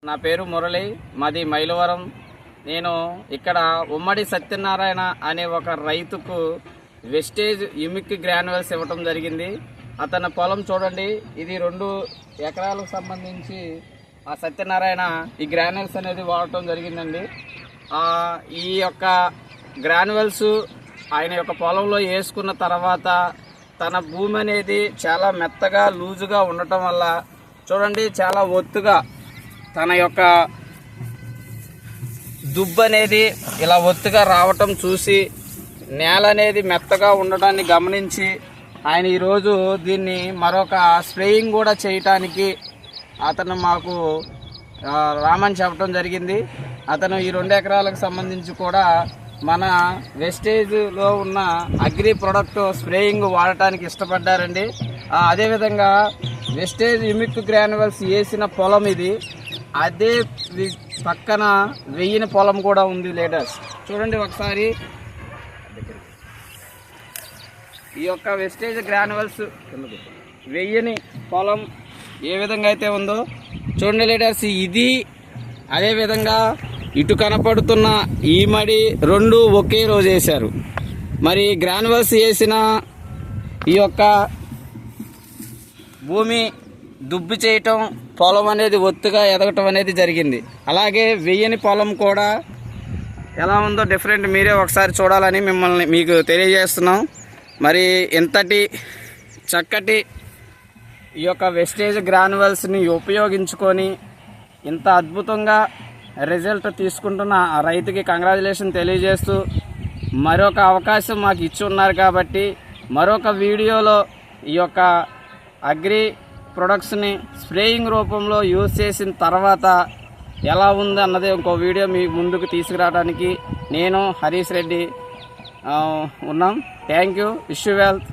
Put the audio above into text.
నా పేరు మురళి, మాది మైలవరం. నేను ఇక్కడ ఉమ్మడి సత్యనారాయణ అనే ఒక రైతుకు వెస్టేజ్ యుమిక్ గ్రాన్యువల్స్ ఇవ్వటం జరిగింది. అతని పొలం చూడండి, ఇది 2 ఎకరాలకు సంబంధించి ఆ సత్యనారాయణ ఈ గ్రాన్యువల్స్ అనేది వాడటం జరిగిందండి. ఈ యొక్క గ్రాన్యువల్స్ ఆయన యొక్క పొలంలో వేసుకున్న తర్వాత తన భూమి అనేది చాలా మెత్తగా లూజుగా ఉండటం వల్ల చూడండి, చాలా ఒత్తుగా తన యొక్క దుబ్బు అనేది ఇలా ఒత్తుగా రావటం చూసి నేల అనేది మెత్తగా ఉండటాన్ని గమనించి ఆయన ఈరోజు దీన్ని మరొక స్ప్రేయింగ్ కూడా చేయటానికి అతను మాకు రామని చెప్పడం జరిగింది. అతను ఈ 2 ఎకరాలకు సంబంధించి కూడా మన వెస్టేజ్లో ఉన్న అగ్రి ప్రొడక్ట్ స్ప్రేయింగ్ వాడటానికి ఇష్టపడ్డారండి. అదేవిధంగా వెస్టేజ్ యుమిక్ గ్రాన్యువల్స్ వేసిన పొలం ఇది. అదే పక్కన వెయ్యిన పొలం కూడా ఉంది. లీడర్స్ చూడండి ఒకసారి, ఈ యొక్క వెస్టేజ్ గ్రాన్యువల్స్ వెయ్యిని పొలం ఏ విధంగా అయితే ఉందో చూడండి లీడర్స్. ఇది అదేవిధంగా ఇటు కనపడుతున్న ఈ మడి 2 ఒకే రోజు వేశారు. మరి గ్రాన్యువల్స్ వేసిన ఈ యొక్క భూమి దుబ్బు చేయటం, పొలం అనేది ఒత్తుగా ఎదగటం అనేది జరిగింది. అలాగే వెయ్యని పొలం కూడా ఎలా ఉందో డిఫరెంట్ మీరే ఒకసారి చూడాలని మీకు తెలియజేస్తున్నాం. మరి ఇంతటి చక్కటి ఈ యొక్క వెస్టేజ్ గ్రాన్యువల్స్ని ఉపయోగించుకొని ఇంత అద్భుతంగా రిజల్ట్ తీసుకుంటున్న ఆ రైతుకి కంగ్రాచులేషన్ తెలియజేస్తూ, మరొక అవకాశం మాకు ఇచ్చి ఉన్నారు కాబట్టి మరొక వీడియోలో ఈ యొక్క అగ్రి ప్రొడక్ట్స్ని స్ప్రేయింగ్ రూపంలో యూజ్ చేసిన తర్వాత ఎలా ఉంది అన్నది ఇంకో వీడియో మీ ముందుకు తీసుకురావడానికి నేను హరీష్ రెడ్డి ఉన్నాం. Thank you. Wish you wealth.